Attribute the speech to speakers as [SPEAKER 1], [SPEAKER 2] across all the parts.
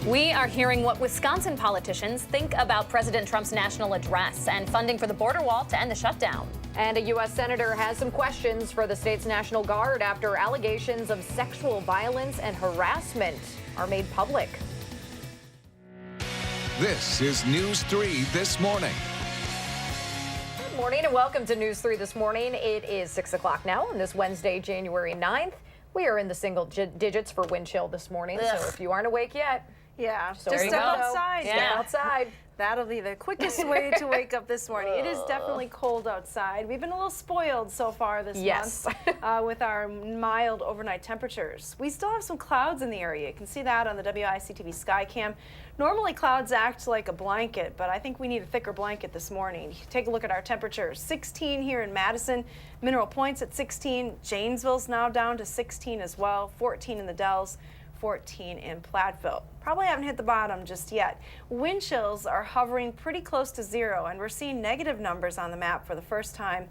[SPEAKER 1] We are hearing what Wisconsin politicians think about President Trump's national address and funding for the border wall to end the shutdown.
[SPEAKER 2] And a U.S. senator has some questions for the state's National Guard after allegations of sexual violence and harassment are made public.
[SPEAKER 3] This is News 3 This Morning.
[SPEAKER 2] Good morning and welcome to News 3 This Morning. It is 6 o'clock now on this Wednesday, January 9th. We are in the single digits for wind chill this morning, so if you aren't awake yet,
[SPEAKER 4] just
[SPEAKER 2] step
[SPEAKER 4] outside.
[SPEAKER 2] Step outside.
[SPEAKER 4] That'll be the quickest way to wake up this morning. It is definitely cold outside. We've been a little spoiled so far this month with our mild overnight temperatures. We still have some clouds in the area. You can see that on the WISC-TV Skycam. Normally clouds act like a blanket, but I think we need a thicker blanket this morning. Take a look at our temperatures. 16 here in Madison, Mineral Point's at 16. Janesville's now down to 16 as well. 14 in the Dells. 14 in Platteville. Probably haven't hit the bottom just yet. Wind chills are hovering pretty close to zero, and we're seeing negative numbers on the map for the first time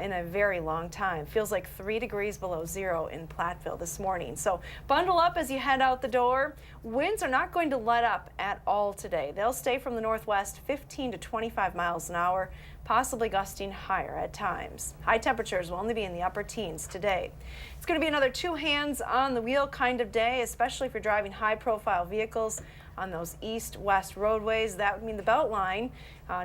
[SPEAKER 4] in a very long time. Feels like 3 degrees below zero in Platteville this morning. So bundle up as you head out the door. Winds are not going to let up at all today. They'll stay from the northwest 15 to 25 miles an hour, possibly gusting higher at times. High temperatures will only be in the upper teens today. It's going to be another two hands on the wheel kind of day, especially if you're driving high-profile vehicles on those east-west roadways. That would mean the Beltline.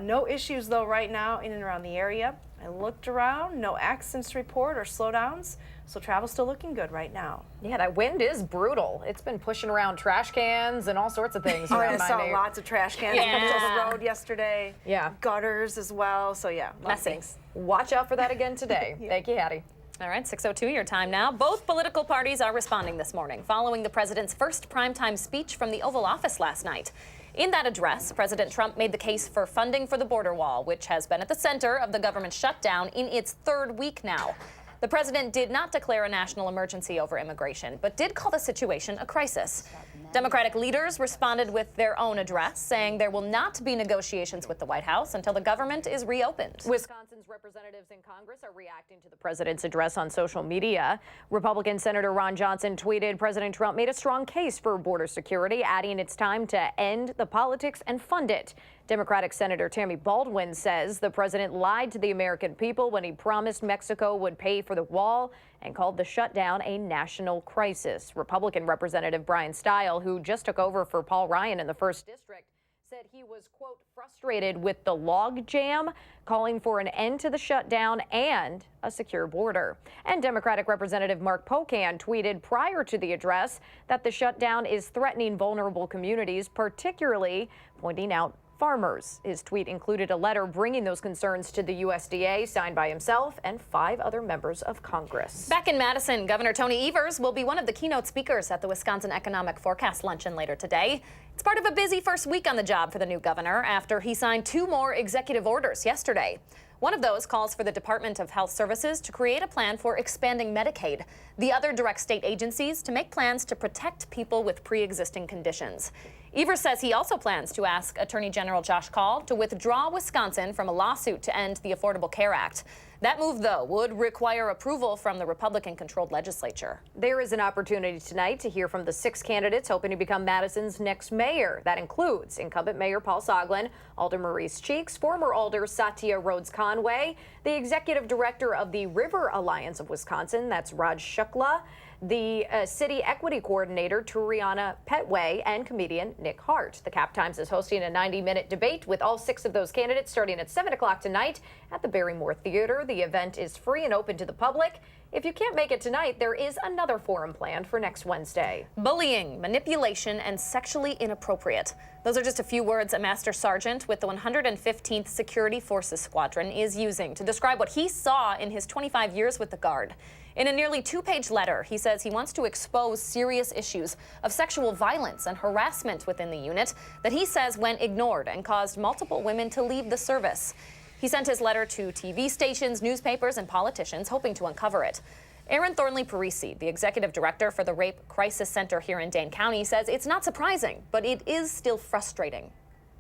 [SPEAKER 4] No issues, though, right now in and around the area. I looked around, no accidents to report or slowdowns, so travel's still looking good right now.
[SPEAKER 2] Yeah, that wind is brutal. It's been pushing around trash cans and all sorts of things.
[SPEAKER 4] I saw lots of trash cans on the road yesterday.
[SPEAKER 2] Yeah.
[SPEAKER 4] Gutters as well, so yeah.
[SPEAKER 1] Messy.
[SPEAKER 2] Watch out for that again today. Thank you, Hattie.
[SPEAKER 1] All right, 6:02 your time now. Both political parties are responding this morning following the president's first primetime speech from the Oval Office last night. In that address, President Trump made the case for funding for the border wall, which has been at the center of the government shutdown in its third week now. The president did not declare a national emergency over immigration, but did call the situation a crisis. Democratic leaders responded with their own address, saying there will not be negotiations with the White House until the government is reopened.
[SPEAKER 2] Wisconsin's representatives in Congress are reacting to the president's address on social media. Republican Senator Ron Johnson tweeted President Trump made a strong case for border security, adding it's time to end the politics and fund it. Democratic Senator Tammy Baldwin says the president lied to the American people when he promised Mexico would pay for the wall and called the shutdown a national crisis. Republican Representative Brian Stile, who just took over for Paul Ryan in the 1st District, said he was, quote, frustrated with the log jam, calling for an end to the shutdown and a secure border. And Democratic Representative Mark Pocan tweeted prior to the address that the shutdown is threatening vulnerable communities, particularly pointing out farmers. His tweet included a letter bringing those concerns to the USDA, signed by himself and 5 other members of Congress.
[SPEAKER 1] Back in Madison, Governor Tony Evers will be one of the keynote speakers at the Wisconsin Economic Forecast Luncheon later today. It's part of a busy first week on the job for the new governor after he signed 2 more executive orders yesterday. One of those calls for the Department of Health Services to create a plan for expanding Medicaid. The other directs state agencies to make plans to protect people with pre-existing conditions. Evers says he also plans to ask Attorney General Josh Kaul to withdraw Wisconsin from a lawsuit to end the Affordable Care Act. That move, though, would require approval from the Republican-controlled legislature.
[SPEAKER 2] There is an opportunity tonight to hear from the 6 candidates hoping to become Madison's next mayor. That includes incumbent Mayor Paul Soglin, Alder Maurice Cheeks, former Alder Satya Rhodes-Conway, the executive director of the River Alliance of Wisconsin, that's Raj Shukla, the city equity coordinator, Turiana Petway, and comedian Nick Hart. The Cap Times is hosting a 90-minute debate with all 6 of those candidates starting at 7 o'clock tonight at the Barrymore Theater. The event is free and open to the public. If you can't make it tonight, there is another forum planned for next Wednesday.
[SPEAKER 1] Bullying, manipulation, and sexually inappropriate. Those are just a few words a master sergeant with the 115th Security Forces Squadron is using to describe what he saw in his 25 years with the Guard. In a nearly 2-page letter, he says he wants to expose serious issues of sexual violence and harassment within the unit that he says went ignored and caused multiple women to leave the service. He sent his letter to TV stations, newspapers, and politicians, hoping to uncover it. Aaron Thornley-Parisi, the executive director for the Rape Crisis Center here in Dane County, says it's not surprising, but it is still frustrating.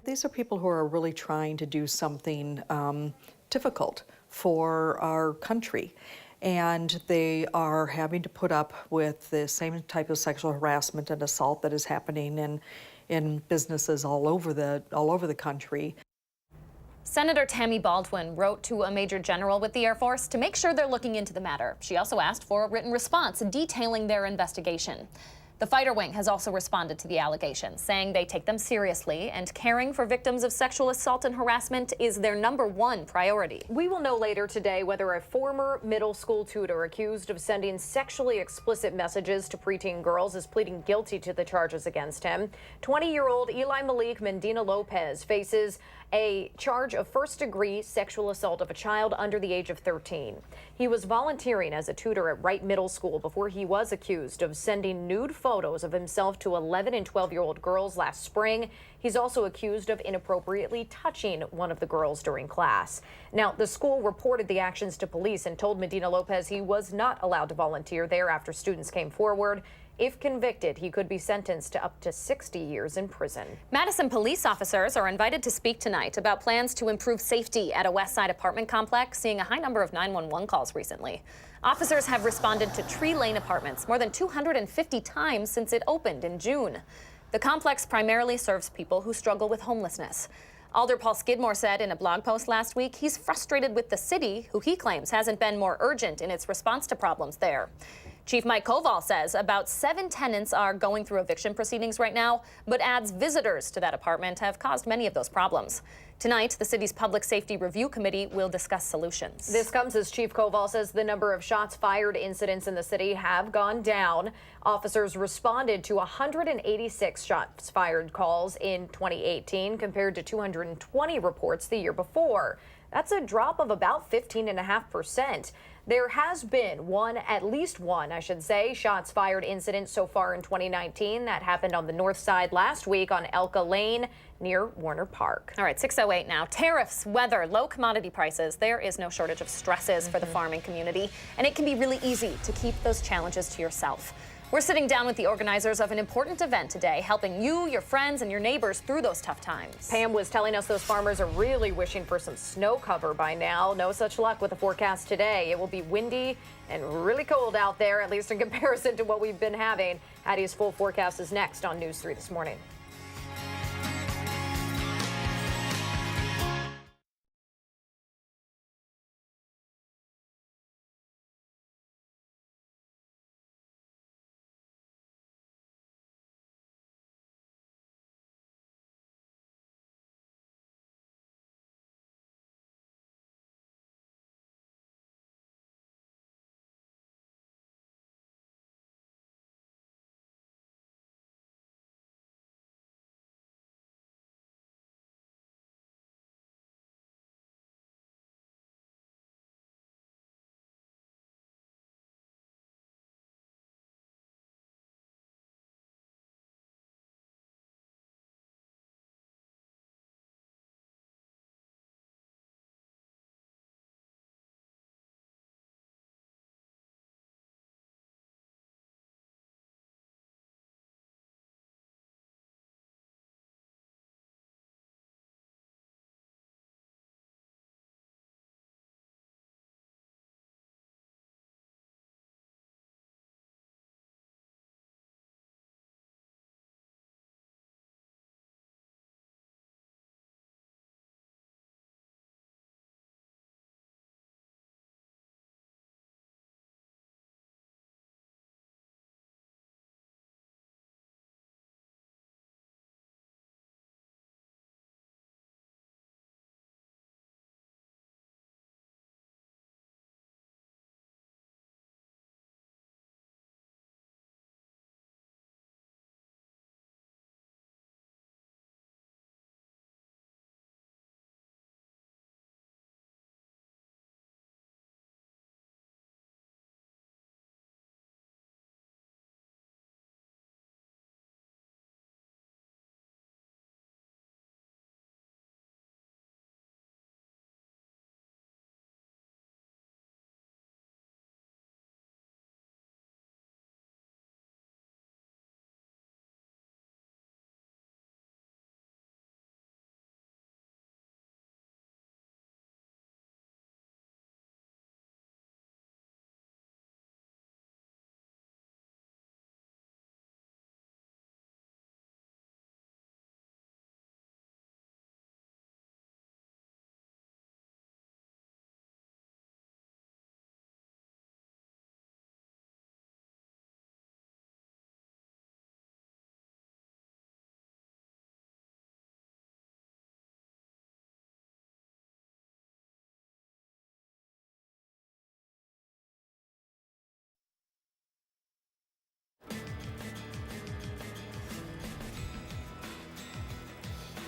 [SPEAKER 5] These are people who are really trying to do something difficult for our country. And they are having to put up with the same type of sexual harassment and assault that is happening in businesses all over the country.
[SPEAKER 1] Senator Tammy Baldwin wrote to a major general with the Air Force to make sure they're looking into the matter. She also asked for a written response detailing their investigation. The fighter wing has also responded to the allegations, saying they take them seriously and caring for victims of sexual assault and harassment is their #1 priority.
[SPEAKER 2] We will know later today whether a former middle school tutor accused of sending sexually explicit messages to preteen girls is pleading guilty to the charges against him. 20-year-old Eli Malik Mendina Lopez faces a charge of first-degree sexual assault of a child under the age of 13. He was volunteering as a tutor at Wright Middle School before he was accused of sending nude photos of himself to 11 and 12-year-old girls last spring. He's also accused of inappropriately touching one of the girls during class. Now, the school reported the actions to police and told Medina Lopez he was not allowed to volunteer there after students came forward. If convicted, he could be sentenced to up to 60 years in prison.
[SPEAKER 1] Madison police officers are invited to speak tonight about plans to improve safety at a West Side apartment complex, seeing a high number of 911 calls recently. Officers have responded to Tree Lane Apartments more than 250 times since it opened in June. The complex primarily serves people who struggle with homelessness. Alder Paul Skidmore said in a blog post last week he's frustrated with the city, who he claims hasn't been more urgent in its response to problems there. Chief Mike Koval says about 7 tenants are going through eviction proceedings right now, but adds visitors to that apartment have caused many of those problems. Tonight, the city's Public Safety Review Committee will discuss solutions.
[SPEAKER 2] This comes as Chief Koval says the number of shots fired incidents in the city have gone down. Officers responded to 186 shots fired calls in 2018 compared to 220 reports the year before. That's a drop of about 15.5%. There has been at least one, shots fired incident so far in 2019. That happened on the north side last week on Elka Lane near Warner Park.
[SPEAKER 1] All right, 6:08 now. Tariffs, weather, low commodity prices. There is no shortage of stresses for the farming community, and it can be really easy to keep those challenges to yourself. We're sitting down with the organizers of an important event today, helping you, your friends, and your neighbors through those tough times.
[SPEAKER 2] Pam was telling us those farmers are really wishing for some snow cover by now. No such luck with the forecast today. It will be windy and really cold out there, at least in comparison to what we've been having. Addie's full forecast is next on News 3 this morning.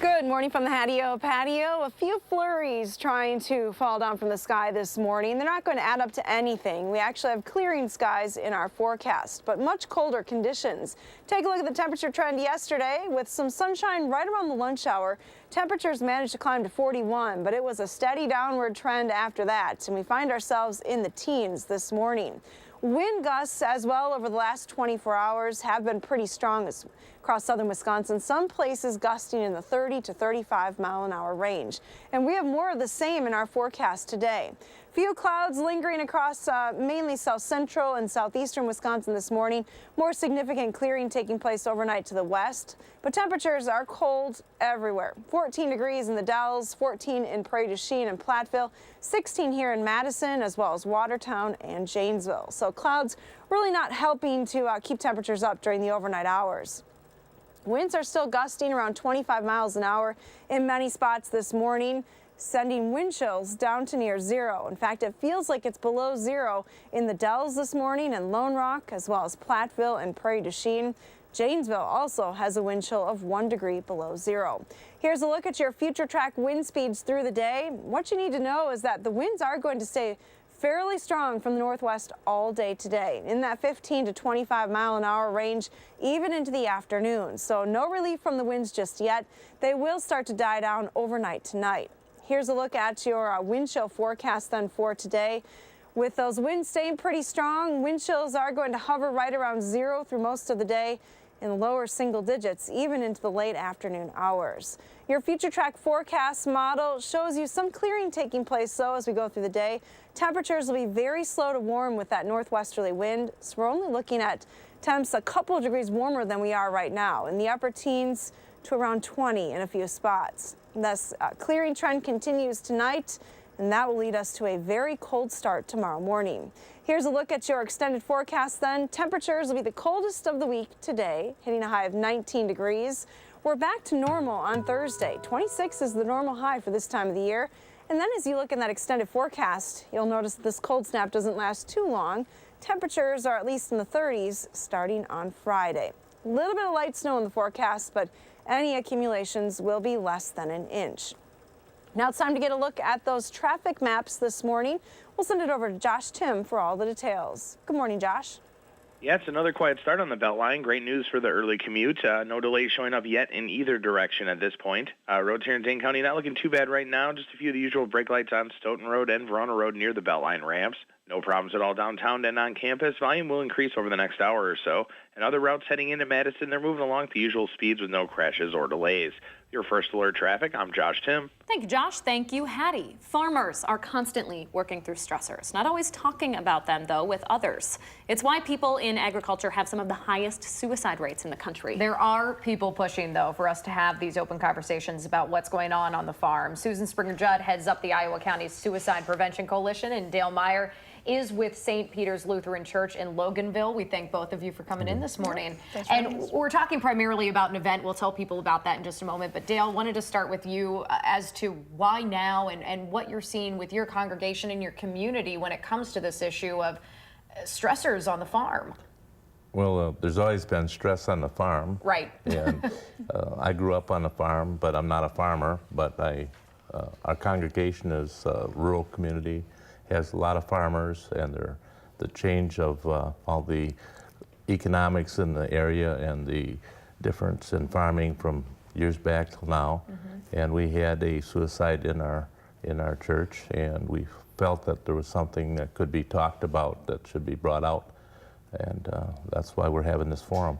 [SPEAKER 4] Good morning from the patio. A few flurries trying to fall down from the sky this morning. They're not going to add up to anything. We actually have clearing skies in our forecast, but much colder conditions. Take a look at the temperature trend yesterday with some sunshine right around the lunch hour. Temperatures managed to climb to 41, but it was a steady downward trend after that, and we find ourselves in the teens this morning. Wind gusts as well over the last 24 hours have been pretty strong across southern Wisconsin, some places gusting in the 30 to 35 mile an hour range. And we have more of the same in our forecast today. Few clouds lingering across mainly south central and southeastern Wisconsin this morning. More significant clearing taking place overnight to the west, but temperatures are cold everywhere. 14 degrees in the Dells, 14 in Prairie du Chien and Platteville, 16 here in Madison, as well as Watertown and Janesville. So clouds really not helping to keep temperatures up during the overnight hours. Winds are still gusting around 25 miles an hour in many spots this morning, sending wind chills down to near zero. In fact, it feels like it's below zero in the Dells this morning and Lone Rock, as well as Platteville and Prairie du Chien. Janesville also has a wind chill of 1 degree below zero. Here's a look at your future track wind speeds through the day. What you need to know is that the winds are going to stay fairly strong from the northwest all day today, in that 15 to 25 mile an hour range, even into the afternoon. So no relief from the winds just yet. They will start to die down overnight tonight. Here's a look at your wind chill forecast then for today. With those winds staying pretty strong, wind chills are going to hover right around zero through most of the day, in the lower single digits, even into the late afternoon hours. Your future track forecast model shows you some clearing taking place, though, as we go through the day. Temperatures will be very slow to warm with that northwesterly wind, so we're only looking at temps a couple of degrees warmer than we are right now, in the upper teens to around 20 in a few spots. This clearing trend continues tonight, and that will lead us to a very cold start tomorrow morning. Here's a look at your extended forecast then. Temperatures will be the coldest of the week today, hitting a high of 19 degrees. We're back to normal on Thursday. 26 is the normal high for this time of the year. And then as you look in that extended forecast, you'll notice that this cold snap doesn't last too long. Temperatures are at least in the 30s starting on Friday. A little bit of light snow in the forecast, but any accumulations will be less than an inch. Now it's time to get a look at those traffic maps this morning. We'll send it over to Josh Tim for all the details. Good morning, Josh.
[SPEAKER 6] Yeah, it's another quiet start on the Beltline. Great news for the early commute. No delays showing up yet in either direction at this point. Roads here in Dane County not looking too bad right now. Just a few of the usual brake lights on Stoughton Road and Verona Road near the Beltline ramps. No problems at all downtown and on campus. Volume will increase over the next hour or so. And other routes heading into Madison, they're moving along at the usual speeds with no crashes or delays. Your first alert traffic, I'm Josh Tim.
[SPEAKER 1] Thank you, Josh. Thank you, Hattie. Farmers are constantly working through stressors, not always talking about them, though, with others. It's why people in agriculture have some of the highest suicide rates in the country.
[SPEAKER 2] There are people pushing, though, for us to have these open conversations about what's going on the farm. Susan Springer-Judd heads up the Iowa County Suicide Prevention Coalition, and Dale Meyer is with St. Peter's Lutheran Church in Loganville. We thank both of you for coming in this morning. And we're talking primarily about an event. We'll tell people about that in just a moment. But Dale, wanted to start with you as to why now and what you're seeing with your congregation and your community when it comes to this issue of stressors on the farm.
[SPEAKER 7] Well, there's always been stress on the farm.
[SPEAKER 2] Right.
[SPEAKER 7] And I grew up on a farm, but I'm not a farmer. But our congregation is a rural community, has a lot of farmers, and the change of all the economics in the area and the difference in farming from years back till now. Mm-hmm. And we had a suicide in our church, and we felt that there was something that could be talked about that should be brought out, and that's why we're having this forum.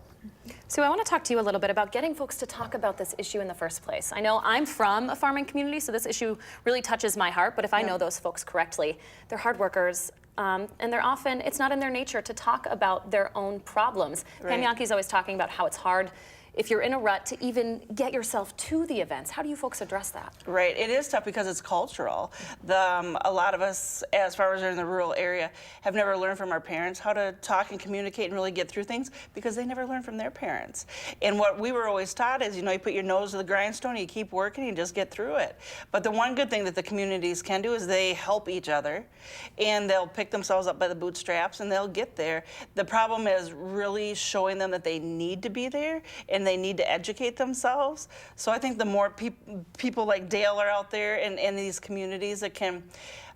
[SPEAKER 1] So I want to talk to you a little bit about getting folks to talk about this issue in the first place. I know I'm from a farming community, so this issue really touches my heart, but if I know those folks correctly, they're hard workers, and they're often, it's not in their nature to talk about their own problems. Right. Pam Youngke's always talking about how it's hard if you're in a rut to even get yourself to the events. How do you folks address that?
[SPEAKER 8] Right, it is tough because it's cultural. A lot of us as farmers are in the rural area have never learned from our parents how to talk and communicate and really get through things because they never learned from their parents. And what we were always taught is, you put your nose to the grindstone, you keep working, you just get through it. But the one good thing that the communities can do is they help each other, and they'll pick themselves up by the bootstraps and they'll get there. The problem is really showing them that they need to be there and and they need to educate themselves. So I think the more people like Dale are out there in these communities that can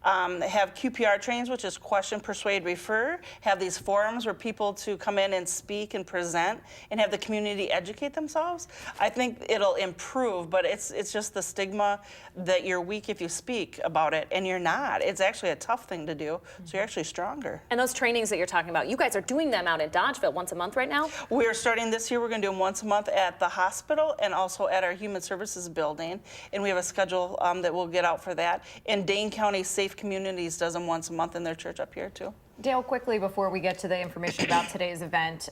[SPEAKER 8] have QPR trainings, which is question, persuade, refer, have these forums where people to come in and speak and present and have the community educate themselves, I think it'll improve, but it's just the stigma that you're weak if you speak about it, and you're not. It's actually a tough thing to do, so you're actually stronger.
[SPEAKER 1] And those trainings that you're talking about, you guys are doing them out in Dodgeville once a month right now?
[SPEAKER 8] We're starting this year. We're going to do them once a month at the hospital and also at our Human Services building, and we have a schedule that we'll get out for that. And Dane County Safe Communities does them once a month in their church up here too.
[SPEAKER 2] Dale, quickly before we get to the information about today's event,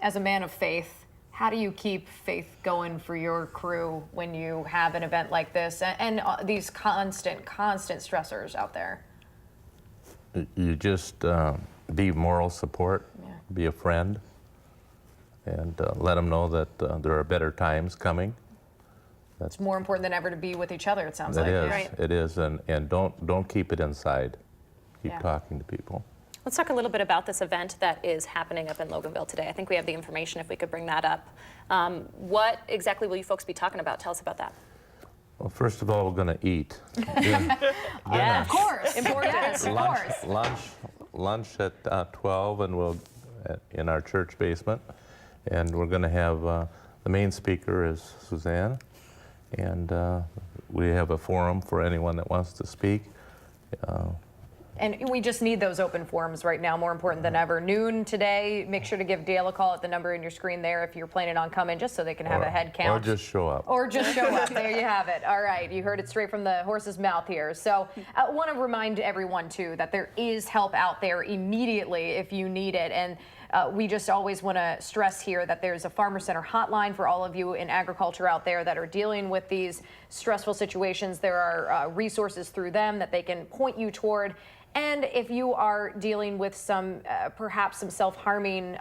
[SPEAKER 2] as a man of faith, how do you keep faith going for your crew when you have an event like this and these constant stressors out there?
[SPEAKER 7] You just be moral support, be a friend, and let them know that there are better times coming.
[SPEAKER 2] It's more important than ever to be with each other, it sounds
[SPEAKER 7] It
[SPEAKER 2] like.
[SPEAKER 7] is.
[SPEAKER 2] Right?
[SPEAKER 7] It is, and don't keep it inside. Keep talking to people.
[SPEAKER 1] Let's talk a little bit about this event that is happening up in Loganville today. I think we have the information if we could bring that up. What exactly will you folks be talking about? Tell us about that.
[SPEAKER 7] Well, first of all, we're going to eat.
[SPEAKER 2] Yeah, of course. Important. Yes, of course.
[SPEAKER 7] Lunch at 12, and we'll in our church basement, and we're going to have the main speaker is Suzanne, and we have a forum for anyone that wants to speak.
[SPEAKER 2] And we just need those open forums right now, more important than ever. Noon today, make sure to give Dale a call at the number in your screen there if you're planning on coming, just so they can have a head count.
[SPEAKER 7] Or just show up.
[SPEAKER 2] Or just show up. There you have it. All right, you heard it straight from the horse's mouth here. So I want to remind everyone, too, that there is help out there immediately if you need it. And we just always want to stress here that there's a Farmer Center hotline for all of you in agriculture out there that are dealing with these stressful situations. There are resources through them that they can point you toward. And if you are dealing with some, perhaps some self-harming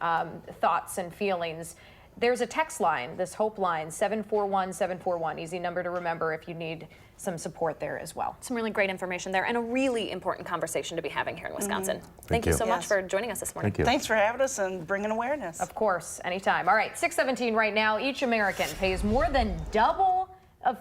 [SPEAKER 2] thoughts and feelings, there's a text line, this Hope line, 741-741. Easy number to remember if you need some support there as well.
[SPEAKER 1] Some really great information there and a really important conversation to be having here in Wisconsin. Thank you so much for joining us this morning.
[SPEAKER 7] Thank you.
[SPEAKER 8] Thanks for having us and bringing awareness.
[SPEAKER 2] Of course, anytime. All right, 6:17 right now. Each American pays more than double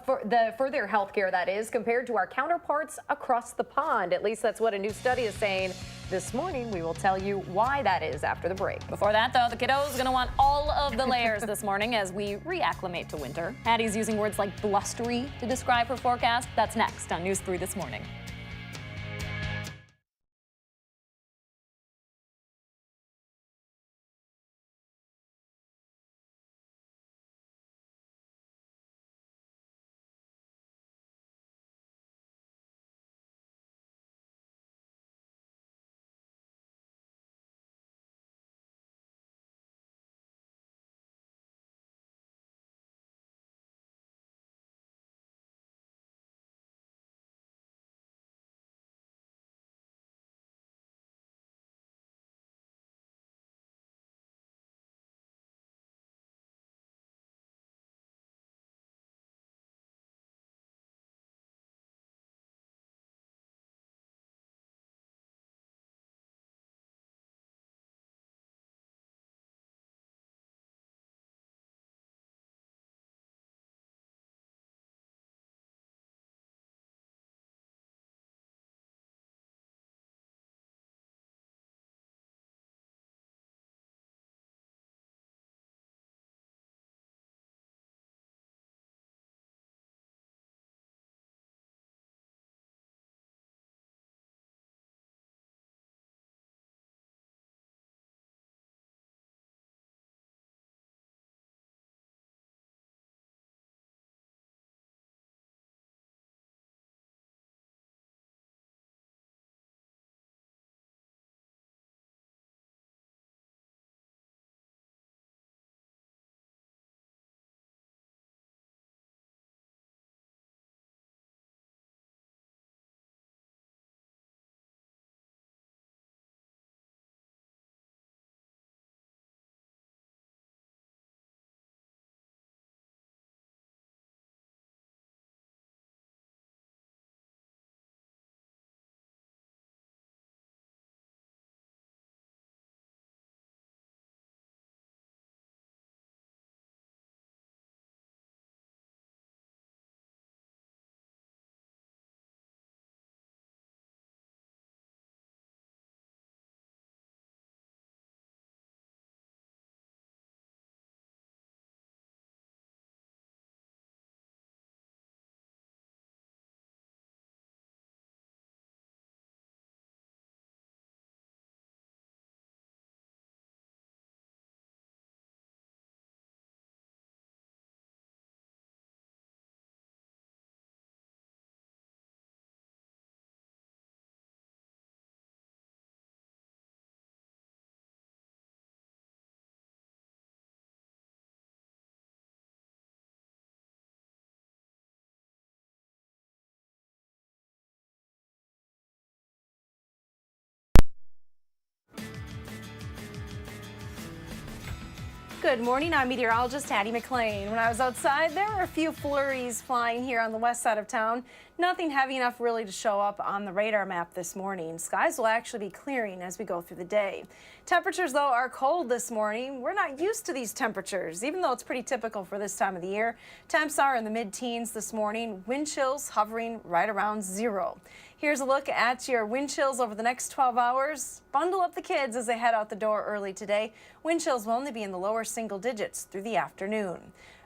[SPEAKER 2] for their health care, that is, compared to our counterparts across the pond. At least that's what a new study is saying. This morning, we will tell you why that is after the break.
[SPEAKER 1] Before that, though, the kiddos are going to want all of the layers this morning as we reacclimate to winter. Addie's using words like blustery to describe her forecast. That's next on News 3 This Morning.
[SPEAKER 4] Good morning, I'm meteorologist Hattie McLean. When I was outside, there were a few flurries flying here on the west side of town. Nothing heavy enough really to show up on the radar map this morning. Skies will actually be clearing as we go through the day. Temperatures, though, are cold this morning. We're not used to these temperatures, even though it's pretty typical for this time of the year. Temps are in the mid-teens this morning. Wind chills hovering right around 0. Here's a look at your wind chills over the next 12 hours. Bundle up the kids as they head out the door early today. Wind chills will only be in the lower single digits through the afternoon.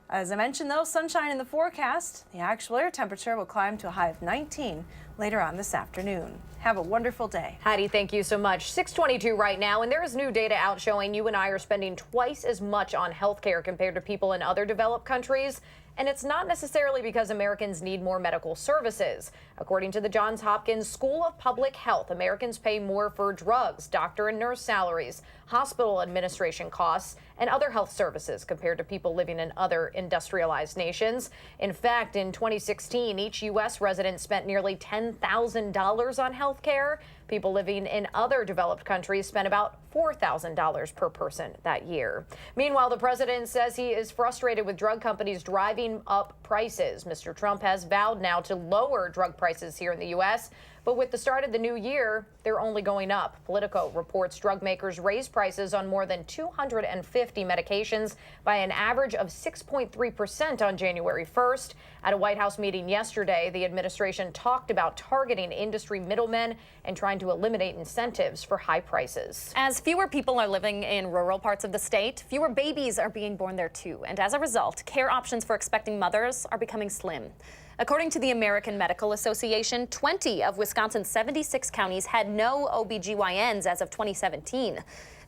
[SPEAKER 4] As I mentioned, though, sunshine in the forecast. The actual air temperature will climb to a high of 19 later on this afternoon. Have a wonderful day.
[SPEAKER 2] Hattie, thank you so much. 6:22 right now, and there is new data out showing you and I are spending twice as much on health care compared to people in other developed countries. And it's not necessarily because Americans need more medical services. According to the Johns Hopkins School of Public Health, Americans pay more for drugs, doctor and nurse salaries, hospital administration costs, and other health services compared to people living in other industrialized nations. In fact, in 2016, each U.S. resident spent nearly $10,000 on health care. People living in other developed countries spent about $4,000 per person that year. Meanwhile, the president says he is frustrated with drug companies driving up prices. Mr. Trump has vowed now to lower drug prices here in the U.S., but with the start of the new year, they're only going up. Politico reports drug makers raised prices on more than 250 medications by an average of 6.3% on January 1st. At a White House meeting yesterday, the administration talked about targeting industry middlemen and trying to eliminate incentives for high prices.
[SPEAKER 1] As fewer people are living in rural parts of the state, fewer babies are being born there too. And as a result, care options for expecting mothers are becoming slim. According to the American Medical Association, 20 of Wisconsin's 76 counties had no OBGYNs as of 2017.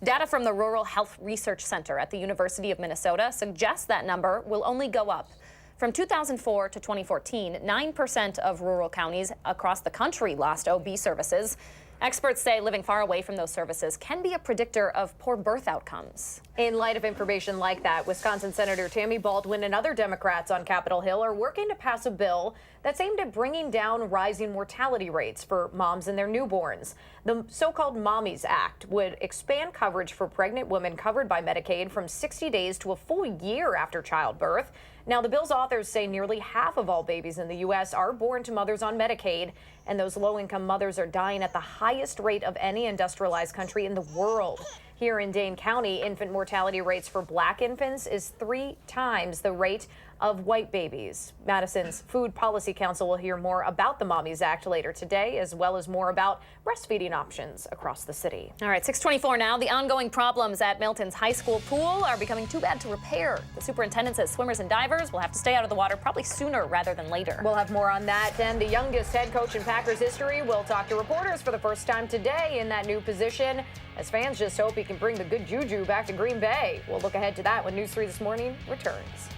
[SPEAKER 1] Data from the Rural Health Research Center at the University of Minnesota suggests that number will only go up. From 2004 to 2014, 9% of rural counties across the country lost OB services. Experts say living far away from those services can be a predictor of poor birth outcomes.
[SPEAKER 2] In light of information like that, Wisconsin Senator Tammy Baldwin and other Democrats on Capitol Hill are working to pass a bill that's aimed at bringing down rising mortality rates for moms and their newborns. The so-called Mommies Act would expand coverage for pregnant women covered by Medicaid from 60 days to a full year after childbirth. Now, the bill's authors say nearly half of all babies in the U.S. are born to mothers on Medicaid, and those low-income mothers are dying at the highest rate of any industrialized country in the world. Here in Dane County, infant mortality rates for black infants is 3 times the rate of white babies. Madison's Food Policy Council will hear more about the Mommies Act later today, as well as more about breastfeeding options across the city.
[SPEAKER 1] All right, 6:24 now. The ongoing problems at Milton's high school pool are becoming too bad to repair. The superintendent says swimmers and divers will have to stay out of the water probably sooner rather than later.
[SPEAKER 2] We'll have more on that. And the youngest head coach in Packers history will talk to reporters for the first time today in that new position, as fans just hope he can bring the good juju back to Green Bay. We'll look ahead to that when News 3 This Morning returns.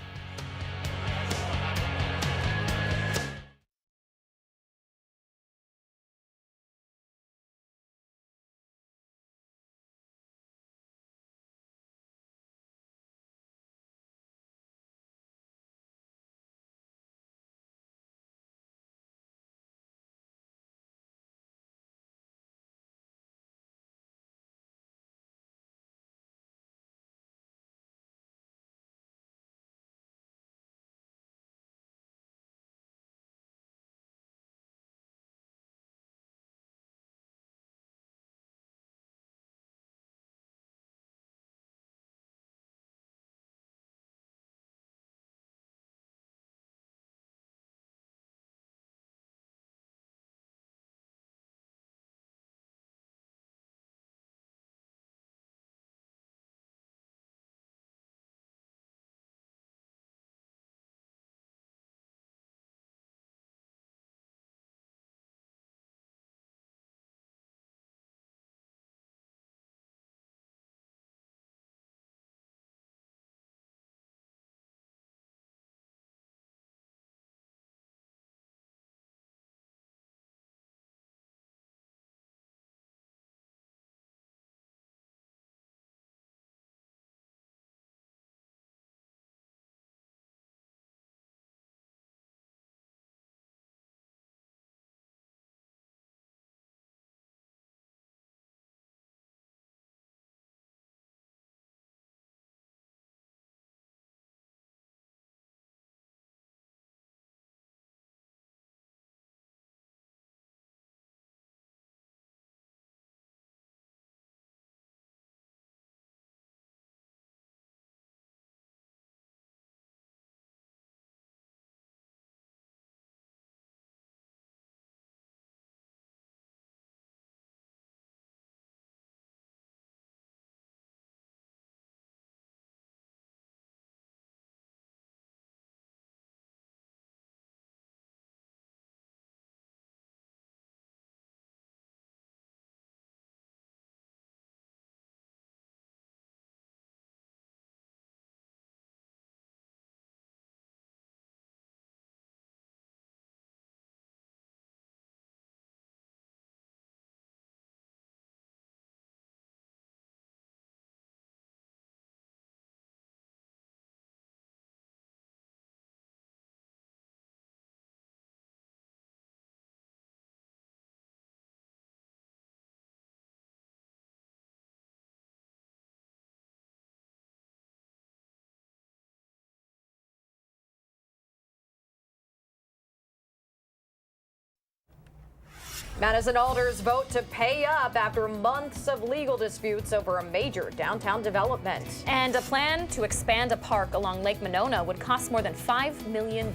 [SPEAKER 2] Madison alders vote to pay up after months of legal disputes over a major downtown development.
[SPEAKER 1] And a plan to expand a park along Lake Monona would cost more than $5 million.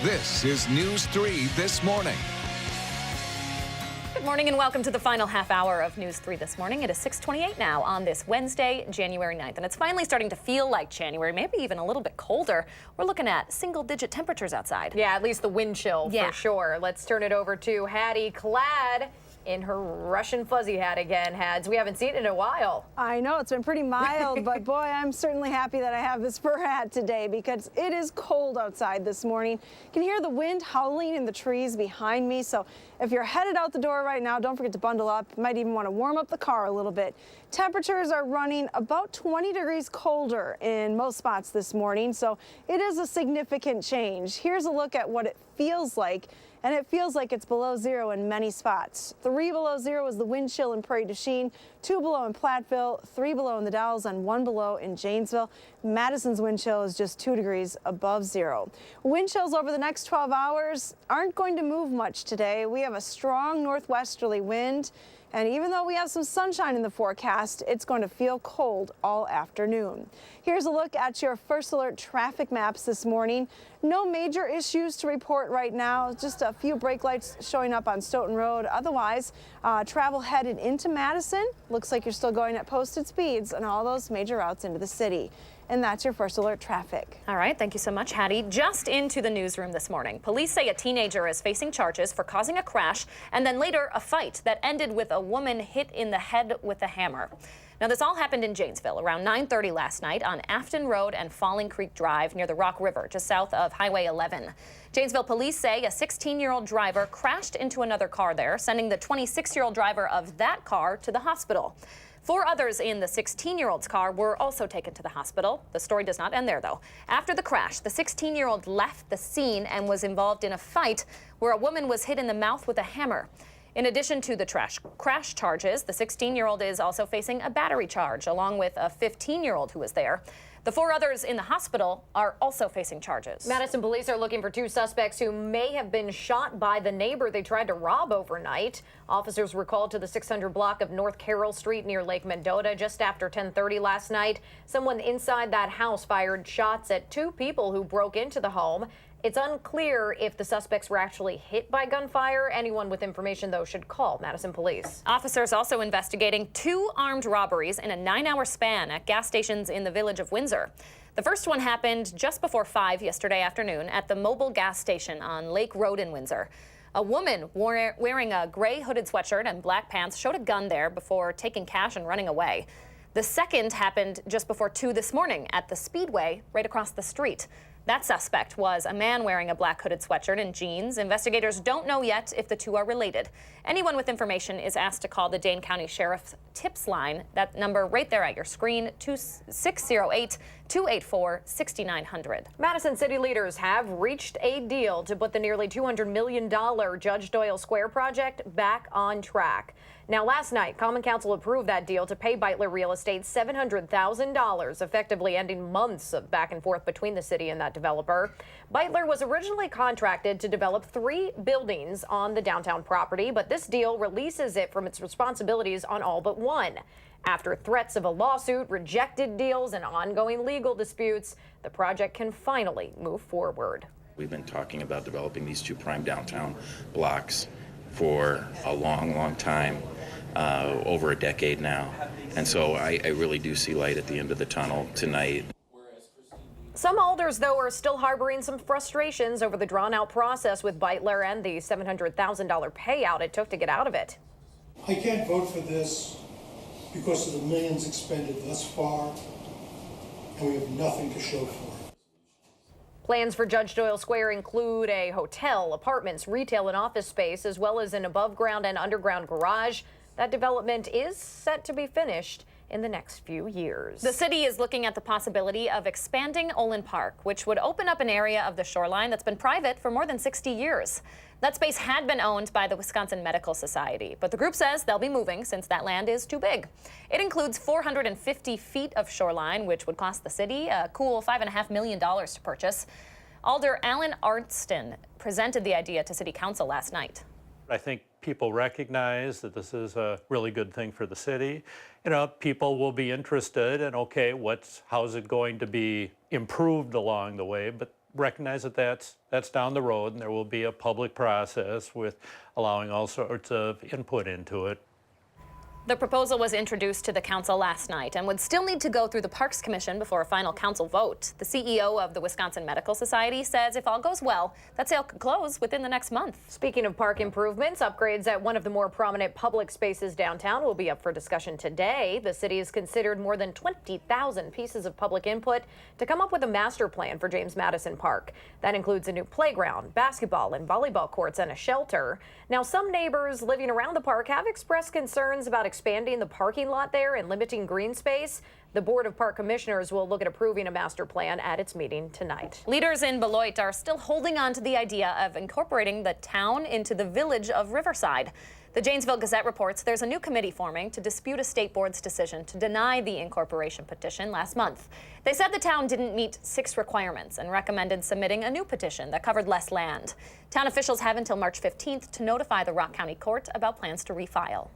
[SPEAKER 3] This is News 3 This Morning.
[SPEAKER 1] Good morning and welcome to the final half hour of News 3 This Morning. It is 6:28 now on this Wednesday, January 9th, and it's finally starting to feel like January, maybe even a little bit colder. We're looking at single-digit temperatures outside.
[SPEAKER 2] Yeah, at least the wind chill for sure. Let's turn it over to Hattie, clad in her Russian fuzzy hat again, Hads. We haven't seen it in a while.
[SPEAKER 9] I know, it's been pretty mild, but boy, I'm certainly happy that I have this fur hat today because it is cold outside this morning. You can hear the wind howling in the trees behind me, so if you're headed out the door right now, don't forget to bundle up. You might even want to warm up the car a little bit. Temperatures are running about 20 degrees colder in most spots this morning, so it is a significant change. Here's a look at what it feels like. And it feels like it's below zero in many spots. 3 below zero is the wind chill in Prairie du Chien, 2 below in Platteville, 3 below in the Dalles, and 1 below in Janesville. Madison's wind chill is just 2 degrees above zero. Wind chills over the next 12 hours aren't going to move much today. We have a strong northwesterly wind. And even though we have some sunshine in the forecast, it's going to feel cold all afternoon. Here's a look at your first alert traffic maps this morning. No major issues to report right now, just a few brake lights showing up on Stoughton Road. Otherwise, travel headed into Madison. Looks like you're still going at posted speeds on all those major routes into the city. And that's your first alert traffic.
[SPEAKER 1] All right, thank you so much, Hattie. Just into the newsroom this morning. Police say a teenager is facing charges for causing a crash and then later a fight that ended with a woman hit in the head with a hammer. Now, this all happened in Janesville around 9:30 last night on Afton Road and Falling Creek Drive near the Rock River, just south of Highway 11. Janesville police say a 16-year-old driver crashed into another car there, sending the 26-year-old driver of that car to the hospital. 4 others in the 16-year-old's car were also taken to the hospital. The story does not end there, though. After the crash, the 16-year-old left the scene and was involved in a fight where a woman was hit in the mouth with a hammer. In addition to the crash charges, the 16-year-old is also facing a battery charge, along with a 15-year-old who was there. The 4 others in the hospital are also facing charges.
[SPEAKER 2] Madison police are looking for 2 suspects who may have been shot by the neighbor they tried to rob overnight. Officers were called to the 600 block of North Carroll Street near Lake Mendota just after 10:30 last night. Someone inside that house fired shots at 2 people who broke into the home. It's unclear if the suspects were actually hit by gunfire. Anyone with information, though, should call Madison police.
[SPEAKER 1] Officers also investigating 2 armed robberies in a 9-hour span at gas stations in the village of Windsor. The first one happened just before 5 yesterday afternoon at the Mobile gas station on Lake Road in Windsor. A woman wearing a gray hooded sweatshirt and black pants showed a gun there before taking cash and running away. The second happened just before 2 this morning at the Speedway right across the street. That suspect was a man wearing a black hooded sweatshirt and jeans. Investigators don't know yet if the 2 are related. Anyone with information is asked to call the Dane County Sheriff's Tips line. That number right there at your screen, 608-284-6900.
[SPEAKER 2] Madison city leaders have reached a deal to put the nearly $200 million Judge Doyle Square project back on track. Now, last night, Common Council approved that deal to pay Beitler Real Estate $700,000, effectively ending months of back and forth between the city and that developer. Beitler was originally contracted to develop 3 buildings on the downtown property, but this deal releases it from its responsibilities on all but 1. After threats of a lawsuit, rejected deals, and ongoing legal disputes, the project can finally move forward.
[SPEAKER 10] We've been talking about developing these 2 prime downtown blocks for a long time, over a decade now. And so I really do see light at the end of the tunnel tonight.
[SPEAKER 2] Some alders, though, are still harboring some frustrations over the drawn-out process with Beitler and the $700,000 payout it took to get out of it.
[SPEAKER 11] I can't vote for this because of the millions expended thus far, and we have nothing to show for it.
[SPEAKER 2] Plans for Judge Doyle Square include a hotel, apartments, retail, and office space, as well as an above-ground and underground garage. That development is set to be finished in the next few years.
[SPEAKER 1] The city is looking at the possibility of expanding Olin Park, which would open up an area of the shoreline that's been private for more than 60 years. That space had been owned by the Wisconsin Medical Society, but the group says they'll be moving since that land is too big. It includes 450 feet of shoreline, which would cost the city a cool $5.5 million to purchase. Alder Alan Arnston presented the idea to City Council last night.
[SPEAKER 12] I think people recognize that this is a really good thing for the city. You know, people will be interested in, okay, how's it going to be improved along the way, but recognize that that's down the road, and there will be a public process with allowing all sorts of input into it.
[SPEAKER 1] The proposal was introduced to the council last night and would still need to go through the Parks Commission before a final council vote. The CEO of the Wisconsin Medical Society says if all goes well, that sale could close within the next month.
[SPEAKER 2] Speaking of park improvements, upgrades at one of the more prominent public spaces downtown will be up for discussion today. The city has considered more than 20,000 pieces of public input to come up with a master plan for James Madison Park. That includes a new playground, basketball and volleyball courts, and a shelter. Now, some neighbors living around the park have expressed concerns about expanding the parking lot there and limiting green space. The Board of Park Commissioners will look at approving a master plan at its meeting tonight.
[SPEAKER 1] Leaders in Beloit are still holding on to the idea of incorporating the town into the village of Riverside. The Janesville Gazette reports there's a new committee forming to dispute a state board's decision to deny the incorporation petition last month. They said the town didn't meet 6 requirements and recommended submitting a new petition that covered less land. Town officials have until March 15th to notify the Rock County Court about plans to refile.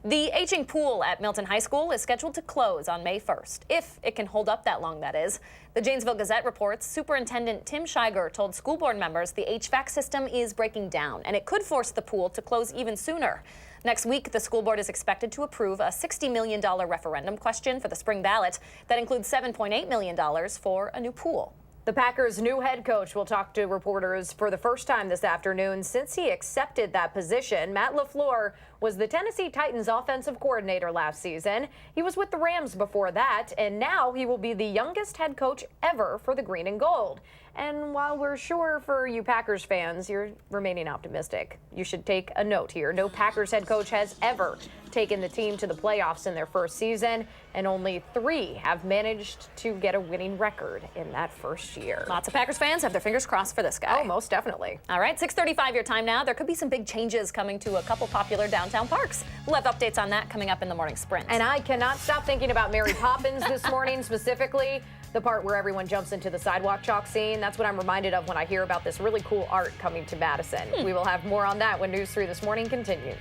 [SPEAKER 1] The aging pool at Milton High School is scheduled to close on May 1st, if it can hold up that long, that is. The Janesville Gazette reports Superintendent Tim Shiger told school board members the HVAC system is breaking down, and it could force the pool to close even sooner. Next week, the school board is expected to approve a $60 million referendum question for the spring ballot that includes $7.8 million for a new pool.
[SPEAKER 2] The Packers' new head coach will talk to reporters for the first time this afternoon since he accepted that position. Matt LaFleur was the Tennessee Titans offensive coordinator last season. He was with the Rams before that, and now he will be the youngest head coach ever for the Green and Gold. And while we're sure for you Packers fans, you're remaining optimistic, you should take a note here. No Packers head coach has ever taken the team to the playoffs in their first season, and only 3 have managed to get a winning record in that first year.
[SPEAKER 1] Lots of Packers fans have their fingers crossed for this guy.
[SPEAKER 2] Oh, most definitely.
[SPEAKER 1] All right, 6:35 your time now. There could be some big changes coming to a couple popular downtown parks. We'll have updates on that coming up in the morning sprint.
[SPEAKER 2] And I cannot stop thinking about Mary Poppins this morning, specifically the part where everyone jumps into the sidewalk chalk scene. That's what I'm reminded of when I hear about this really cool art coming to Madison. We will have more on that when News 3 This Morning continues.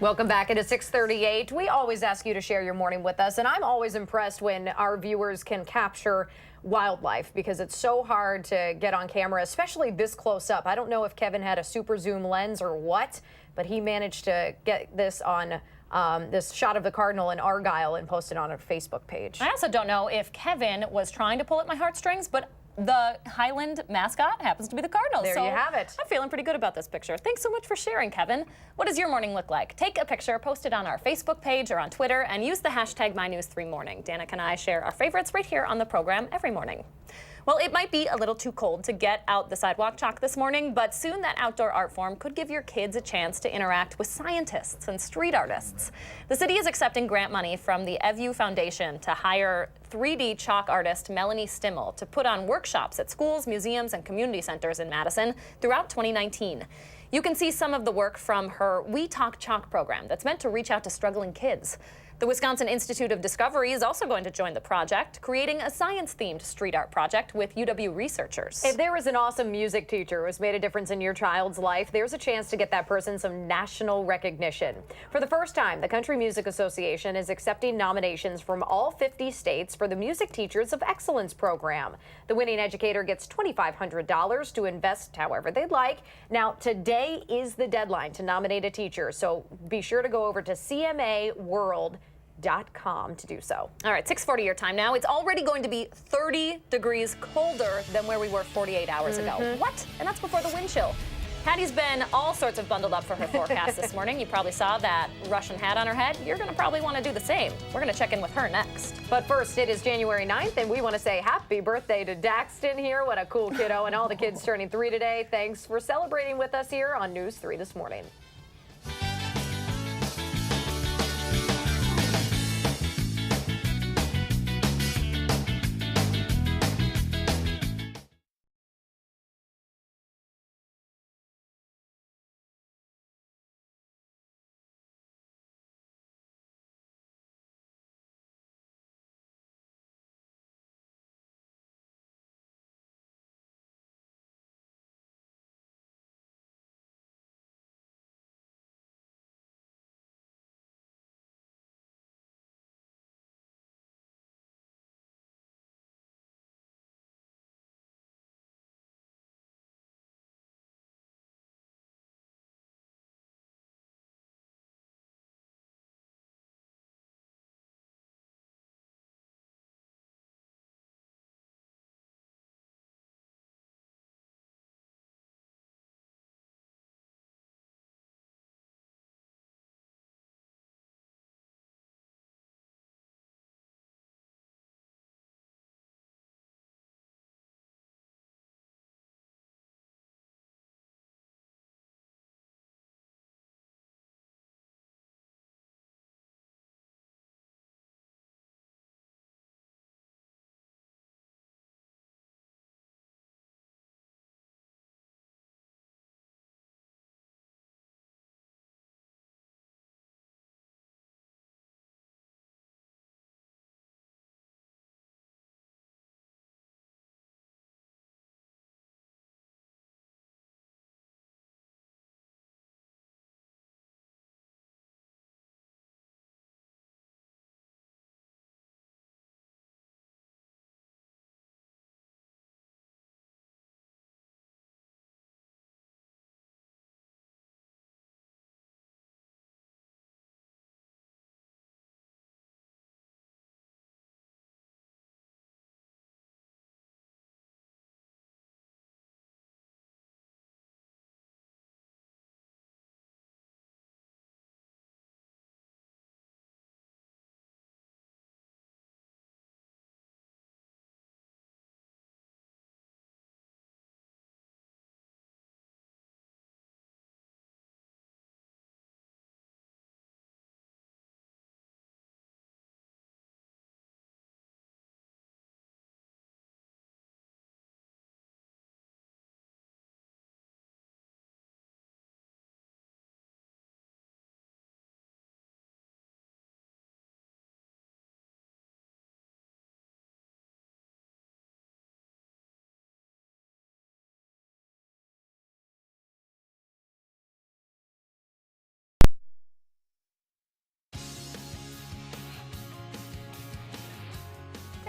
[SPEAKER 2] Welcome back. It is 6:38. We always ask you to share your morning with us, and I'm always impressed when our viewers can capture wildlife because it's so hard to get on camera, especially this close up. I don't know if Kevin had a super zoom lens or what, but he managed to get this on this shot of the cardinal in Argyle and post it on a Facebook page.
[SPEAKER 1] I also don't know if Kevin was trying to pull at my heartstrings, but the Highland mascot happens to be the Cardinals.
[SPEAKER 2] There you have it.
[SPEAKER 1] I'm feeling pretty good about this picture. Thanks so much for sharing, Kevin. What does your morning look like? Take a picture, post it on our Facebook page or on Twitter, and use the hashtag MyNews3Morning. Danica and I share our favorites right here on the program every morning. Well, it might be a little too cold to get out the sidewalk chalk this morning, but soon that outdoor art form could give your kids a chance to interact with scientists and street artists. The city is accepting grant money from the EVU Foundation to hire 3D chalk artist Melanie Stimmel to put on workshops at schools, museums, and community centers in Madison throughout 2019. You can see some of the work from her We Talk Chalk program that's meant to reach out to struggling kids. The Wisconsin Institute of Discovery is also going to join the project, creating a science-themed street art project with UW researchers.
[SPEAKER 2] If there was an awesome music teacher who has made a difference in your child's life, there's a chance to get that person some national recognition. For the first time, the Country Music Association is accepting nominations from all 50 states for the Music Teachers of Excellence program. The winning educator gets $2,500 to invest however they'd like. Now, today is the deadline to nominate a teacher, so be sure to go over to CMAworld.com to do so.
[SPEAKER 1] All right, 6:40 your time now. It's already going to be 30 degrees colder than where we were 48 hours ago. What? And that's before the wind chill. Patty's been all sorts of bundled up for her forecast this morning. You probably saw that Russian hat on her head. You're going to probably want to do the same. We're going to check in with her next.
[SPEAKER 2] But first, it is January 9th, and we want to say happy birthday to Daxton here. What a cool kiddo, and all the kids turning 3 today. Thanks for celebrating with us here on News 3 this morning.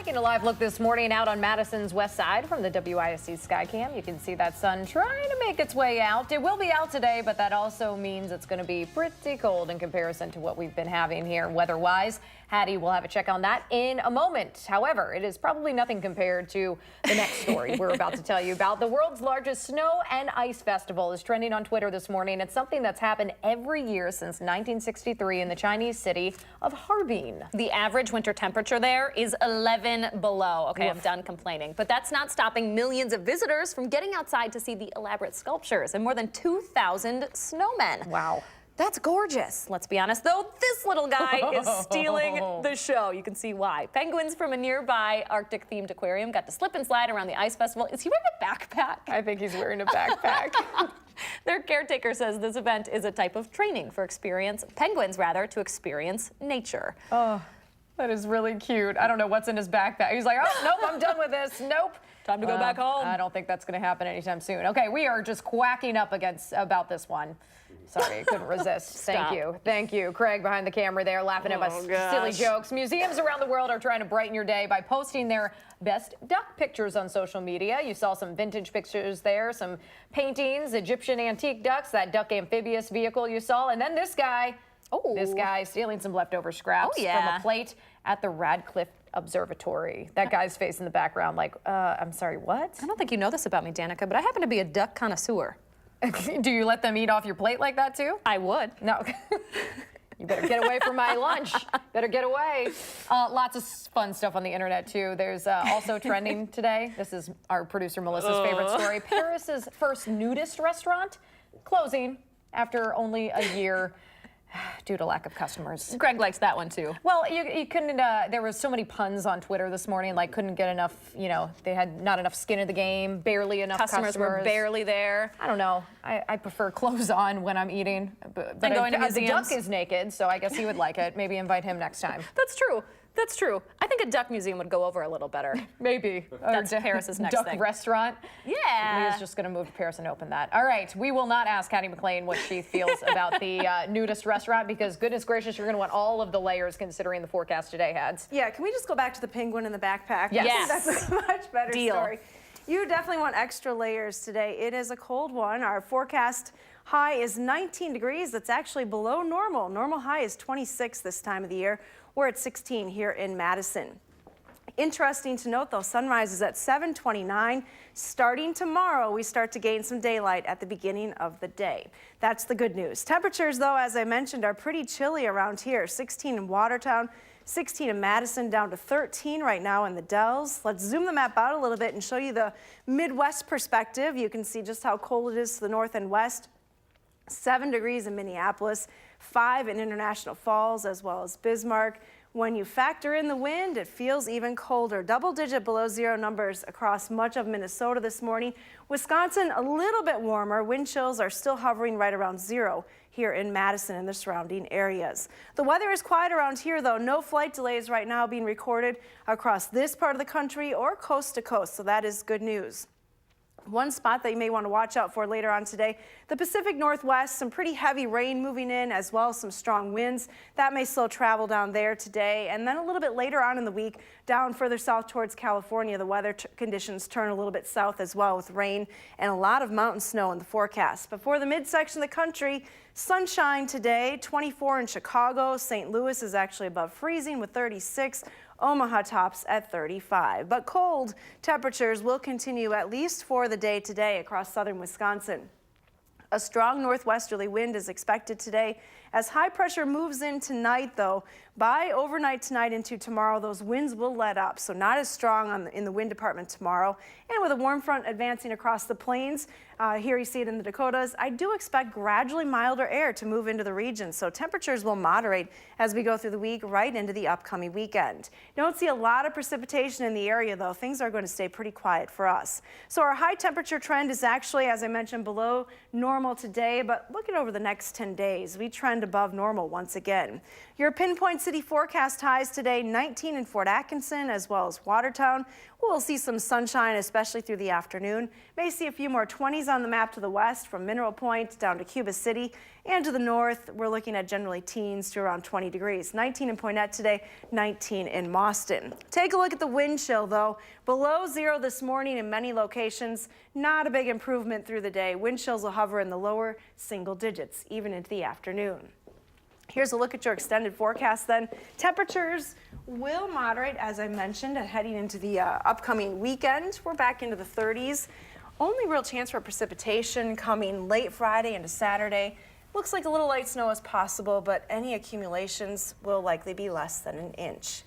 [SPEAKER 2] Taking a live look this morning out on Madison's west side from the WISC Skycam. You can see that sun trying to make its way out. It will be out today, but that also means it's going to be pretty cold in comparison to what we've been having here weather-wise. Hattie will have a check on that in a moment. However, it is probably nothing compared to the next story we're about to tell you about. The world's largest snow and ice festival is trending on Twitter this morning. It's something that's happened every year since 1963 in the Chinese city of Harbin.
[SPEAKER 1] The average winter temperature there is 11 below. Okay, I'm done complaining. But that's not stopping millions of visitors from getting outside to see the elaborate sculptures and more than 2,000 snowmen.
[SPEAKER 2] Wow.
[SPEAKER 1] That's gorgeous. Let's be honest, though, this little guy is stealing the show. You can see why. Penguins from a nearby Arctic-themed aquarium got to slip and slide around the ice festival. Is he wearing a backpack?
[SPEAKER 2] I think he's wearing a backpack.
[SPEAKER 1] Their caretaker says this event is a type of training for penguins to experience nature.
[SPEAKER 2] Oh, that is really cute. I don't know what's in his backpack. He's like, oh, nope, I'm done with this. Nope.
[SPEAKER 1] Time to go back home.
[SPEAKER 2] I don't think that's going to happen anytime soon. Okay, we are just quacking up about this one. Sorry, I couldn't resist. Thank you. Thank you. Craig behind the camera there laughing at my silly jokes. Museums around the world are trying to brighten your day by posting their best duck pictures on social media. You saw some vintage pictures there, some paintings, Egyptian antique ducks, that duck amphibious vehicle you saw, and then this guy. Oh. This guy stealing some leftover scraps from a plate at the Radcliffe Observatory. That guy's face in the background like, I'm sorry, what?
[SPEAKER 1] I don't think you know this about me, Danica, but I happen to be a duck connoisseur.
[SPEAKER 2] Do you let them eat off your plate like that too?
[SPEAKER 1] I would.
[SPEAKER 2] No. You better get away from my lunch. Better get away. Lots of fun stuff on the internet too. There's also trending today. This is our producer Melissa's favorite story. Paris's first nudist restaurant closing after only a year due to lack of customers.
[SPEAKER 1] Greg likes that one too.
[SPEAKER 2] Well, you couldn't, there was so many puns on Twitter this morning, like couldn't get enough, they had not enough skin in the game, barely enough customers.
[SPEAKER 1] Were barely there.
[SPEAKER 2] I don't know. I prefer clothes on when I'm eating. But
[SPEAKER 1] going to
[SPEAKER 2] the duck is naked, so I guess he would like it. Maybe invite him next time.
[SPEAKER 1] That's true. That's true. I think a duck museum would go over a little better.
[SPEAKER 2] Maybe.
[SPEAKER 1] That's Paris's next
[SPEAKER 2] duck
[SPEAKER 1] thing.
[SPEAKER 2] Restaurant.
[SPEAKER 1] Yeah.
[SPEAKER 2] Leah's just going to move to Paris and open that. All right. We will not ask Hattie McLean what she feels about the nudist restaurant because, goodness gracious, you're going to want all of the layers considering the forecast today, Hads.
[SPEAKER 4] Yeah. Can we just go back to the penguin in the backpack?
[SPEAKER 2] Yes.
[SPEAKER 4] I think that's a much better story. You definitely want extra layers today. It is a cold one. Our forecast high is 19 degrees. That's actually below normal. Normal high is 26 this time of the year. We're at 16 here in Madison. Interesting to note, though, sunrise is at 7:29. Starting tomorrow, we start to gain some daylight at the beginning of the day. That's the good news. Temperatures, though, as I mentioned, are pretty chilly around here. 16 in Watertown, 16 in Madison, down to 13 right now in the Dells. Let's zoom the map out a little bit and show you the Midwest perspective. You can see just how cold it is to the north and west. 7 degrees in Minneapolis, 5 in International Falls, as well as Bismarck. When you factor in the wind, it feels even colder. Double-digit below zero numbers across much of Minnesota this morning. Wisconsin, a little bit warmer. Wind chills are still hovering right around zero here in Madison and the surrounding areas. The weather is quiet around here, though. No flight delays right now being recorded across this part of the country or coast to coast, so that is good news. One spot that you may want to watch out for later on today, the Pacific Northwest, some pretty heavy rain moving in as well as some strong winds. That may slow travel down there today. And then a little bit later on in the week, down further south towards California, the weather conditions turn a little bit south as well with rain and a lot of mountain snow in the forecast. Before the midsection of the country, sunshine today, 24 in Chicago. St. Louis is actually above freezing with 36. Omaha tops at 35. But cold temperatures will continue at least for the day today across southern Wisconsin. A strong northwesterly wind is expected today. As high pressure moves in tonight, though, by overnight tonight into tomorrow, those winds will let up. So not as strong in the wind department tomorrow. And with a warm front advancing across the plains, here you see it in the Dakotas, I do expect gradually milder air to move into the region. So temperatures will moderate as we go through the week right into the upcoming weekend. Don't see a lot of precipitation in the area, though. Things are going to stay pretty quiet for us. So our high temperature trend is actually, as I mentioned, below normal today. But look at over the next 10 days. We trend above normal once again. Your pinpoint city forecast highs today, 19 in Fort Atkinson as well as Watertown. We'll see some sunshine, especially through the afternoon. May see a few more 20s on the map to the west from Mineral Point down to Cuba City. And to the north, we're looking at generally teens to around 20 degrees. 19 in Poynette today, 19 in Mauston. Take a look at the wind chill, though. Below zero this morning in many locations. Not a big improvement through the day. Wind chills will hover in the lower single digits, even into the afternoon. Here's a look at your extended forecast then. Temperatures will moderate, as I mentioned, and heading into the upcoming weekend. We're back into the 30s. Only real chance for precipitation coming late Friday into Saturday. Looks like a little light snow is possible, but any accumulations will likely be less than an inch.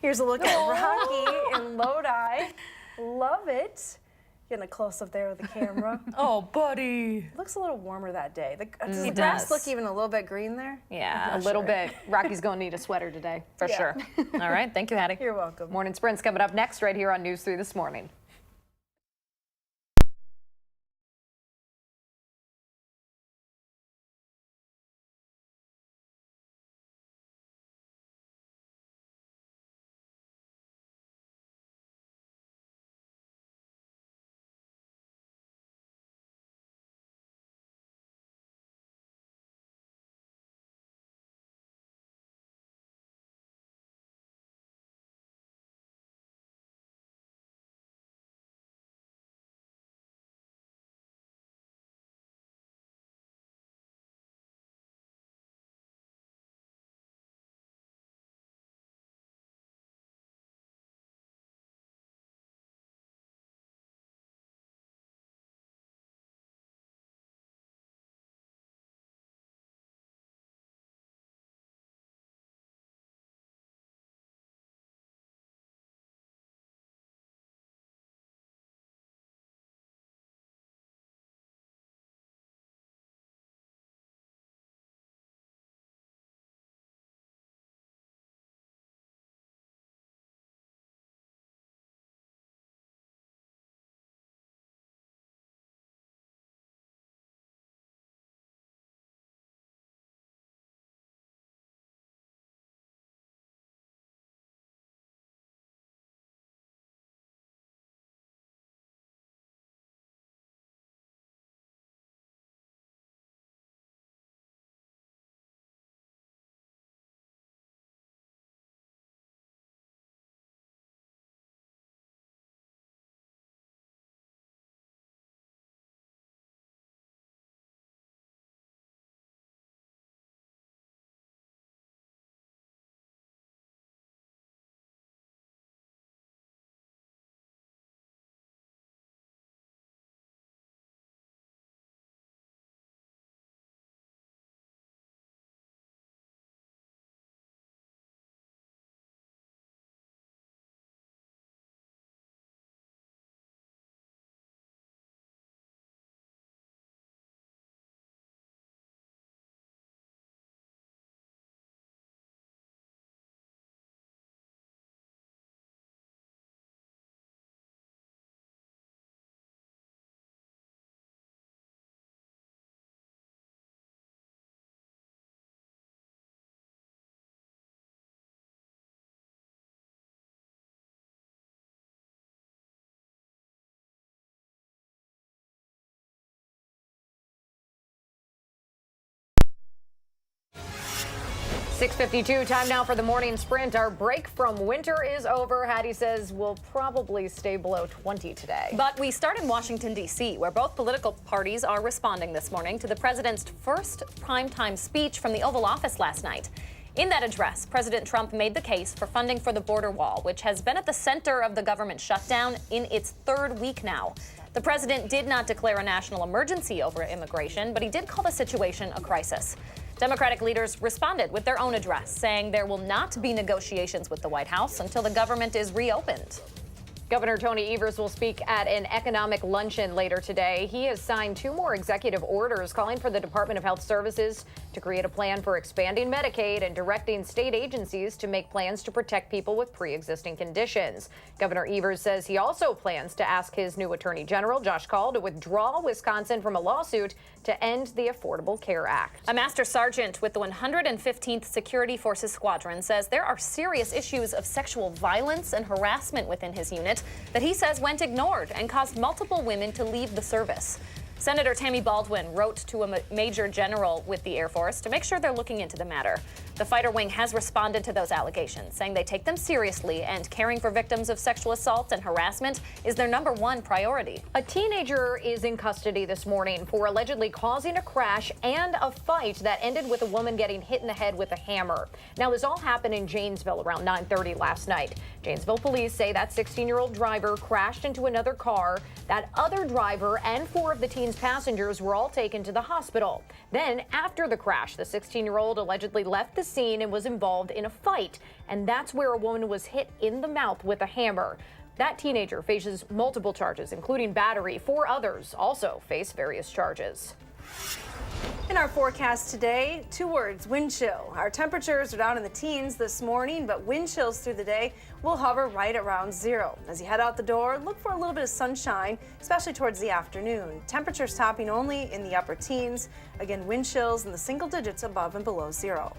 [SPEAKER 4] Here's a look at Rocky in Lodi. Love it. Getting a close-up there with the camera.
[SPEAKER 1] Oh, buddy.
[SPEAKER 4] Looks a little warmer that day. Does the
[SPEAKER 1] It
[SPEAKER 4] grass
[SPEAKER 1] does.
[SPEAKER 4] look even a little bit green there?
[SPEAKER 1] Yeah,
[SPEAKER 2] A little bit. Rocky's going to need a sweater today.
[SPEAKER 1] for sure. All right, thank you, Hattie.
[SPEAKER 4] You're welcome.
[SPEAKER 2] Morning Sprint's coming up next right here on News 3 This Morning. .6:52, time now for the morning sprint. Our break from winter is over. Hattie says we'll probably stay below 20 today.
[SPEAKER 1] But we start in Washington, D.C., where both political parties are responding this morning to the president's first primetime speech from the Oval Office last night. In that address, President Trump made the case for funding for the border wall, which has been at the center of the government shutdown in its third week now. The president did not declare a national emergency over immigration, but he did call the situation a crisis. Democratic leaders responded with their own address, saying there will not be negotiations with the White House until the government is reopened.
[SPEAKER 2] Governor Tony Evers will speak at an economic luncheon later today. He has signed 2 more executive orders calling for the Department of Health Services to create a plan for expanding Medicaid and directing state agencies to make plans to protect people with pre-existing conditions. Governor Evers says he also plans to ask his new Attorney General, Josh Kaul, to withdraw Wisconsin from a lawsuit to end the Affordable Care Act.
[SPEAKER 1] A master sergeant with the 115th Security Forces Squadron says there are serious issues of sexual violence and harassment within his unit that he says went ignored and caused multiple women to leave the service. Senator Tammy Baldwin wrote to a major general with the Air Force to make sure they're looking into the matter. The fighter wing has responded to those allegations, saying they take them seriously and caring for victims of sexual assault and harassment is their #1 priority.
[SPEAKER 2] A teenager is in custody this morning for allegedly causing a crash and a fight that ended with a woman getting hit in the head with a hammer. Now, this all happened in Janesville around 9:30 last night. Janesville police say that 16-year-old driver crashed into another car. That other driver and 4 of the teen's passengers were all taken to the hospital. Then, after the crash, the 16-year-old allegedly left the scene and was involved in a fight. And that's where a woman was hit in the mouth with a hammer. That teenager faces multiple charges, including battery. 4 others also face various charges.
[SPEAKER 4] In our forecast today, 2 words, wind chill. Our temperatures are down in the teens this morning, but wind chills through the day will hover right around 0. As you head out the door, look for a little bit of sunshine, especially towards the afternoon. Temperatures topping only in the upper teens. Again, wind chills in the single digits above and below 0.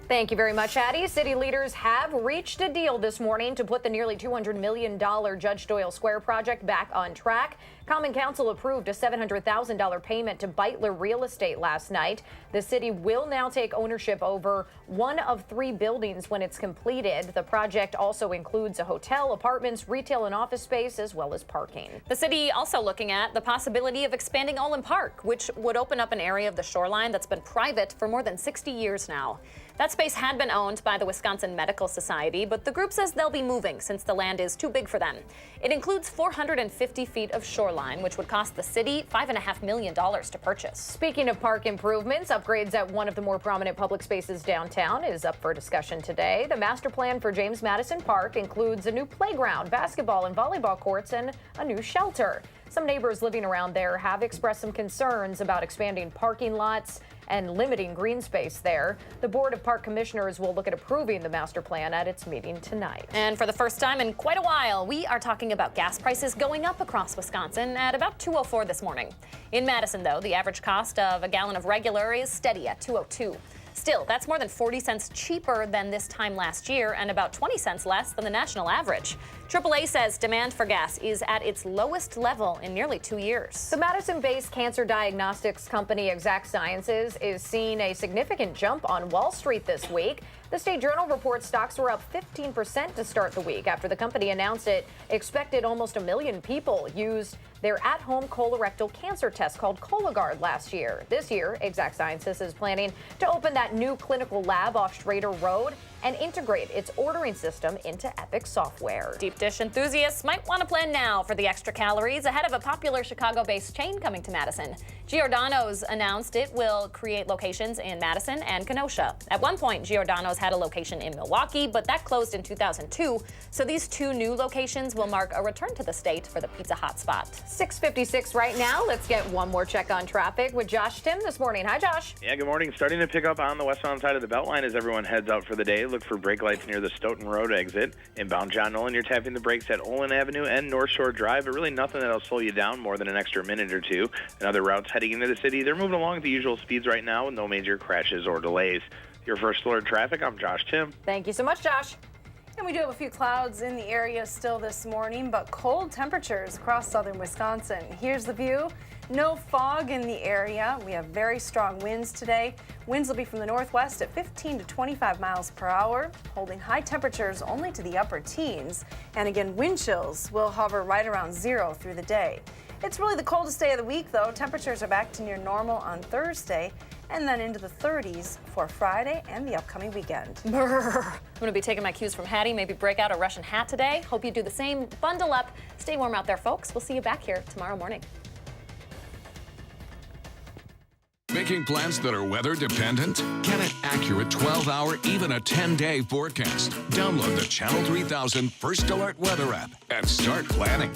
[SPEAKER 2] Thank you very much, Addie. City leaders have reached a deal this morning to put the nearly $200 million Judge Doyle Square project back on track. Common Council approved a $700,000 payment to Beitler Real Estate last night. The city will now take ownership over 1 of 3 buildings when it's completed. The project also includes a hotel, apartments, retail and office space, as well as parking.
[SPEAKER 1] The city also looking at the possibility of expanding Olin Park, which would open up an area of the shoreline that's been private for more than 60 years now. That space had been owned by the Wisconsin Medical Society, but the group says they'll be moving since the land is too big for them. It includes 450 feet of shoreline, which would cost the city $5.5 million to purchase.
[SPEAKER 2] Speaking of park improvements, upgrades at one of the more prominent public spaces downtown is up for discussion today. The master plan for James Madison Park includes a new playground, basketball and volleyball courts, and a new shelter. Some neighbors living around there have expressed some concerns about expanding parking lots and limiting green space there. The Board of Park Commissioners will look at approving the master plan at its meeting tonight.
[SPEAKER 1] And for the first time in quite a while, we are talking about gas prices going up across Wisconsin at about $2.04 this morning. In Madison, though, the average cost of a gallon of regular is steady at $2.02. Still, that's more than 40 cents cheaper than this time last year and about 20 cents less than the national average. AAA says demand for gas is at its lowest level in nearly 2 years.
[SPEAKER 2] The Madison-based cancer diagnostics company Exact Sciences is seeing a significant jump on Wall Street this week. The State Journal reports stocks were up 15% to start the week after the company announced it expected almost 1 million people used their at-home colorectal cancer test called Cologuard last year. This year, Exact Sciences is planning to open that new clinical lab off Schrader Road and integrate its ordering system into Epic software.
[SPEAKER 1] Deep dish enthusiasts might want to plan now for the extra calories ahead of a popular Chicago-based chain coming to Madison. Giordano's announced it will create locations in Madison and Kenosha. At one point, Giordano's had a location in Milwaukee, but that closed in 2002. So these 2 new locations will mark a return to the state for the pizza hotspot.
[SPEAKER 2] 6:56 right now. Let's get one more check on traffic with Josh Tim this morning. Hi, Josh.
[SPEAKER 6] Yeah, good morning. Starting to pick up on the westbound side of the Beltline as everyone heads out for the day. Look for brake lights near the Stoughton Road exit. Inbound John Nolan, you're tapping the brakes at Olin Avenue and North Shore Drive, but really nothing that'll slow you down more than an extra minute or 2. And other routes heading into the city, they're moving along at the usual speeds right now with no major crashes or delays. Your first alert traffic, I'm Josh Tim.
[SPEAKER 2] Thank you so much, Josh.
[SPEAKER 4] And we do have a few clouds in the area still this morning, but cold temperatures across southern Wisconsin. Here's the view. No fog in the area. We have very strong winds today. Winds will be from the northwest at 15 to 25 miles per hour, holding high temperatures only to the upper teens. And again, wind chills will hover right around 0 through the day. It's really the coldest day of the week, though. Temperatures are back to near normal on Thursday, and then into the 30s for Friday and the upcoming weekend.
[SPEAKER 1] Brr. I'm going to be taking my cues from Hattie. Maybe break out a Russian hat today. Hope you do the same. Bundle up. Stay warm out there, folks. We'll see you back here tomorrow morning.
[SPEAKER 3] Making plans that are weather dependent? Get an accurate 12-hour, even a 10-day forecast. Download the Channel 3000 First Alert Weather app and start planning.